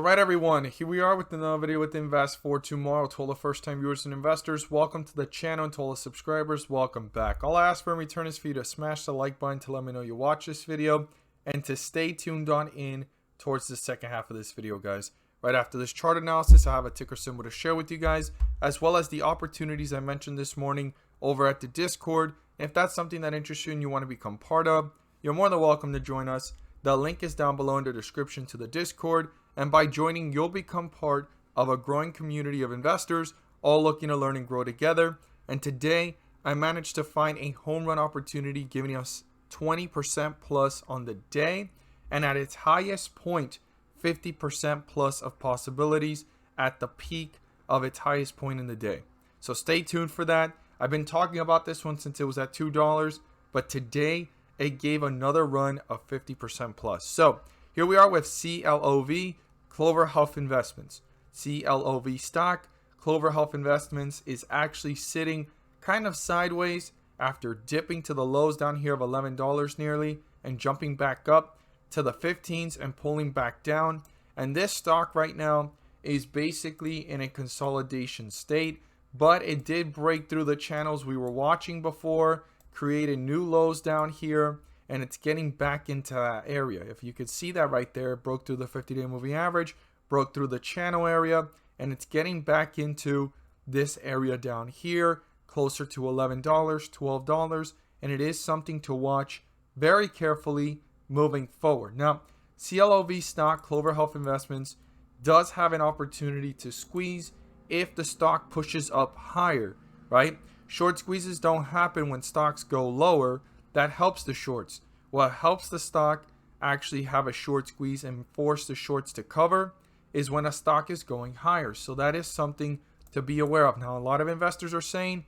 Alright everyone, here we are with another video with Invest for Tomorrow. To all the first time viewers and investors, welcome to the channel, and to all the subscribers, welcome back. All I ask for in return is for you to smash the like button to let me know you watch this video, and to stay tuned on in towards the second half of this video, guys. Right after this chart analysis, I have a ticker symbol to share with you guys, as well as the opportunities I mentioned this morning over at the Discord. If that's something that interests you and you want to become part of, you're more than welcome to join us. The link is down below in the description to the Discord. And by joining, you'll become part of a growing community of investors, all looking to learn and grow together. And today, I managed to find a home run opportunity giving us 20% plus on the day. And at its highest point, 50% plus of possibilities at the peak of its highest point in the day. So stay tuned for that. I've been talking about this one since it was at $2. But today, it gave another run of 50% plus. So here we are with CLOV, Clover Health Investments. CLOV stock, Clover Health Investments, is actually sitting kind of sideways after dipping to the lows down here of $11 nearly and jumping back up to the 15s and pulling back down. And this stock right now is basically in a consolidation state, but it did break through the channels we were watching before, created new lows down here, and it's getting back into that area. If you could see that right there, it broke through the 50-day moving average, broke through the channel area, and it's getting back into this area down here, closer to $11, $12, and it is something to watch very carefully moving forward. Now, CLOV stock, Clover Health Investments, does have an opportunity to squeeze if the stock pushes up higher, right? Short squeezes don't happen when stocks go lower. That helps the shorts. What helps the stock actually have a short squeeze and force the shorts to cover is when a stock is going higher. So that is something to be aware of. Now, a lot of investors are saying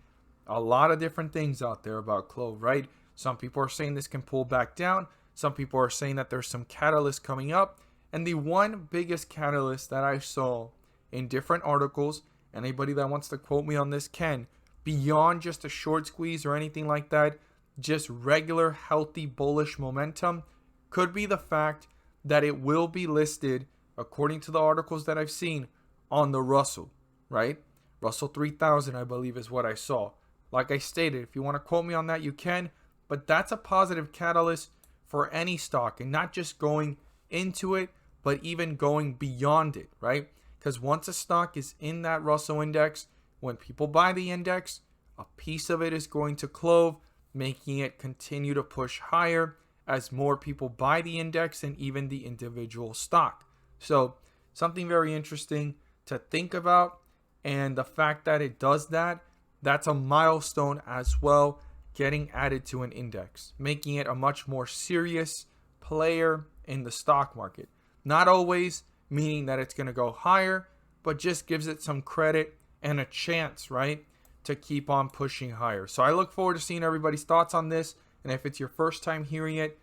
a lot of different things out there about CLOV, right? Some people are saying this can pull back down. Some people are saying that there's some catalyst coming up. And the one biggest catalyst that I saw in different articles, anybody that wants to quote me on this can, beyond just a short squeeze or anything like that, just regular healthy bullish momentum, could be the fact that it will be listed, according to the articles that I've seen, on the Russell, right? Russell 3000, I believe, is what I saw. Like I stated, if you want to quote me on that, you can, but that's a positive catalyst for any stock, and not just going into it, but even going beyond it, right? Because once a stock is in that Russell index, when people buy the index, a piece of it is going to CLOV, making it continue to push higher as more people buy the index and even the individual stock. So something very interesting to think about. And the fact that it does that, that's a milestone as well, getting added to an index, making it a much more serious player in the stock market. Not always meaning that it's going to go higher, but just gives it some credit and a chance, right, to keep on pushing higher. So I look forward to seeing everybody's thoughts on this. And if it's your first time hearing it,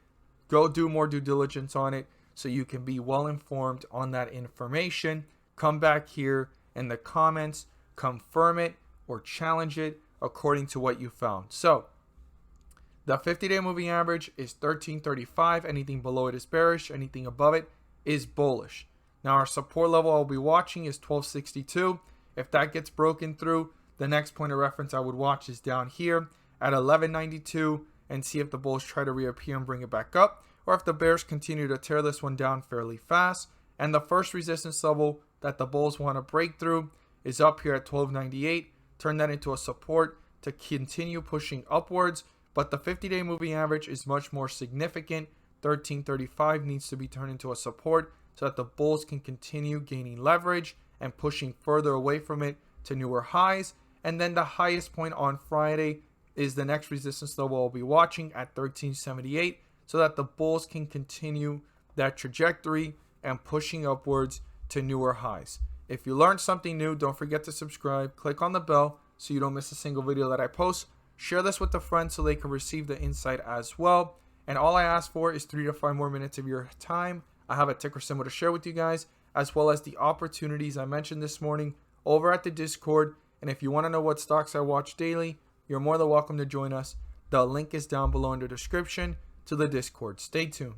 go do more due diligence on it so you can be well informed on that information. Come back here in the comments, confirm it or challenge it according to what you found. So the 50-day moving average is 1335. Anything below it is bearish. Anything above it is bullish. Now our support level I'll be watching is 1262. If that gets broken through, the next point of reference I would watch is down here at 1192 and see if the bulls try to reappear and bring it back up, or if the bears continue to tear this one down fairly fast. And the first resistance level that the bulls want to break through is up here at 1298. Turn that into a support to continue pushing upwards. But the 50-day moving average is much more significant. 1335 needs to be turned into a support so that the bulls can continue gaining leverage and pushing further away from it to newer highs. And then the highest point on Friday is the next resistance level I'll be watching at 1378 so that the bulls can continue that trajectory and pushing upwards to newer highs. If you learned something new, don't forget to subscribe. Click on the bell so you don't miss a single video that I post. Share this with a friend so they can receive the insight as well. And all I ask for is 3 to 5 more minutes of your time. I have a ticker symbol to share with you guys, as well as the opportunities I mentioned this morning over at the Discord. And if you want to know what stocks I watch daily, you're more than welcome to join us. The link is down below in the description to the Discord. Stay tuned.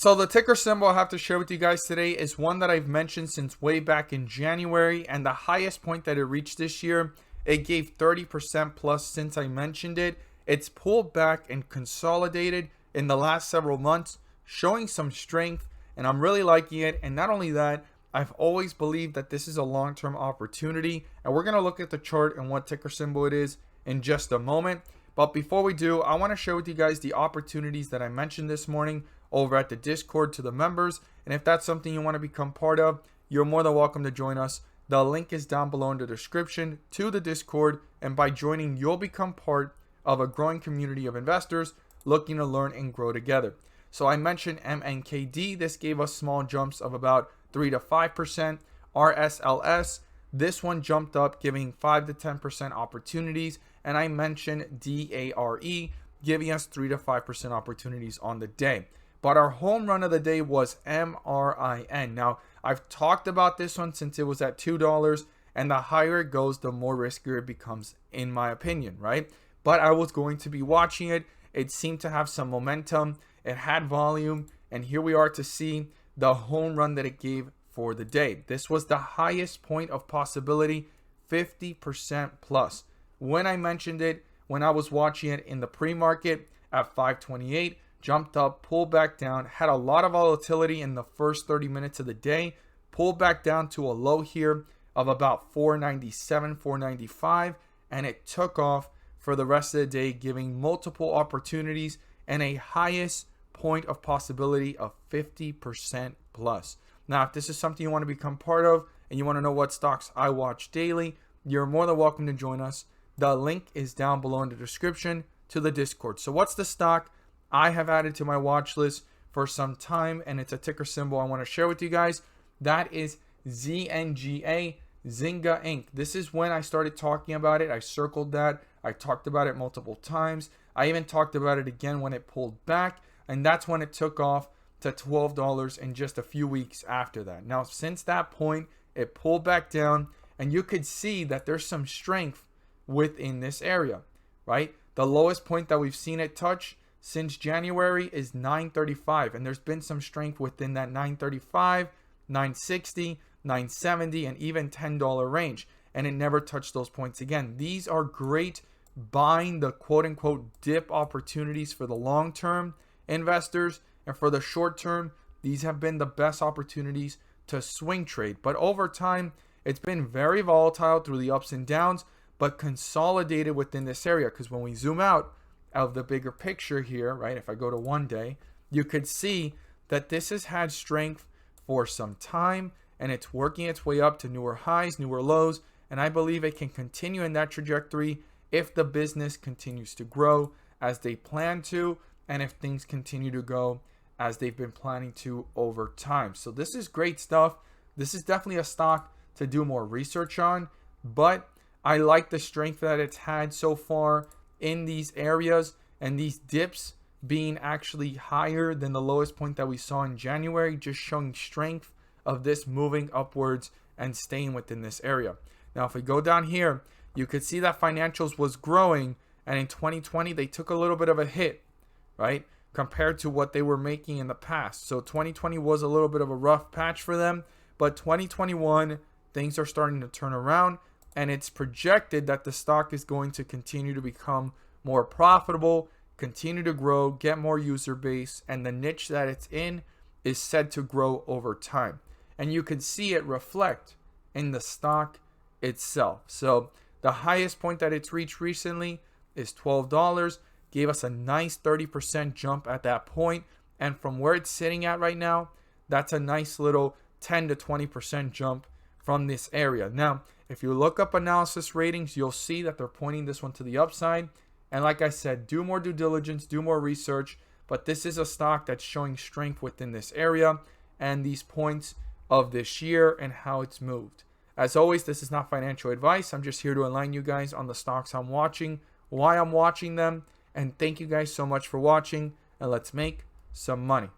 So the ticker symbol I have to share with you guys today is one that I've mentioned since way back in January, and the highest point that it reached this year, it gave 30% plus since I mentioned it. It's pulled back and consolidated in the last several months, showing some strength, and I'm really liking it. And not only that, I've always believed that this is a long-term opportunity, and we're going to look at the chart and what ticker symbol it is in just a moment. But before we do, I want to share with you guys the opportunities that I mentioned this morning over at the Discord to the members. And if that's something you want to become part of, you're more than welcome to join us. The link is down below in the description to the Discord, and by joining, you'll become part of a growing community of investors looking to learn and grow together. So I mentioned MNKD. This gave us small jumps of about 3 to 5%. RSLS, this one jumped up, giving 5 to 10% opportunities. And I mentioned DARE, giving us 3 to 5% opportunities on the day. But our home run of the day was MRIN. Now, I've talked about this one since it was at $2, and the higher it goes, the more riskier it becomes, in my opinion, right? But I was going to be watching it. It seemed to have some momentum. It had volume, and here we are to see the home run that it gave for the day. This was the highest point of possibility, 50% plus. When I mentioned it, when I was watching it in the pre-market at 528, jumped up, pulled back down, had a lot of volatility in the first 30 minutes of the day, pulled back down to a low here of about 497, 495, and it took off for the rest of the day, giving multiple opportunities and a highest point of possibility of 50% plus. Now, if this is something you want to become part of and you want to know what stocks I watch daily, you're more than welcome to join us. The link is down below in the description to the Discord. So what's the stock I have added to my watch list for some time, and it's a ticker symbol I want to share with you guys? That is ZNGA, Zynga Inc. This is when I started talking about it. I circled that. I talked about it multiple times. I even talked about it again when it pulled back, and that's when it took off to $12 in just a few weeks after that. Now, since that point, it pulled back down, and you could see that there's some strength within this area, right? The lowest point that we've seen it touch since January is 935, and there's been some strength within that 935, 960, 970, and even $10 range, and it never touched those points again. These are great buying the quote-unquote dip opportunities for the long-term investors, and for the short term, these have been the best opportunities to swing trade. But over time, it's been very volatile through the ups and downs, but consolidated within this area, because when we zoom out of the bigger picture here, right, if I go to 1 day, you could see that this has had strength for some time, and it's working its way up to newer highs, newer lows, and I believe it can continue in that trajectory if the business continues to grow as they plan to, and if things continue to go as they've been planning to over time. So this is great stuff. This is definitely a stock to do more research on, but I like the strength that it's had so far in these areas, and these dips being actually higher than the lowest point that we saw in January, just showing strength of this moving upwards and staying within this area. Now, if we go down here, you could see that financials was growing, and in 2020, they took a little bit of a hit, right, compared to what they were making in the past. So 2020 was a little bit of a rough patch for them, but 2021, things are starting to turn around, and it's projected that the stock is going to continue to become more profitable, continue to grow, get more user base, and the niche that it's in is said to grow over time. And you can see it reflect in the stock itself. So the highest point that it's reached recently is $12, gave us a nice 30% jump at that point, and from where it's sitting at right now, that's a nice little 10 to 20% jump from this area. Now, if you look up analysis ratings, you'll see that they're pointing this one to the upside. And like I said, do more due diligence, do more research, but this is a stock that's showing strength within this area and these points of this year and how it's moved. As always, this is not financial advice. I'm just here to enlighten you guys on the stocks I'm watching, why I'm watching them, and thank you guys so much for watching, and let's make some money.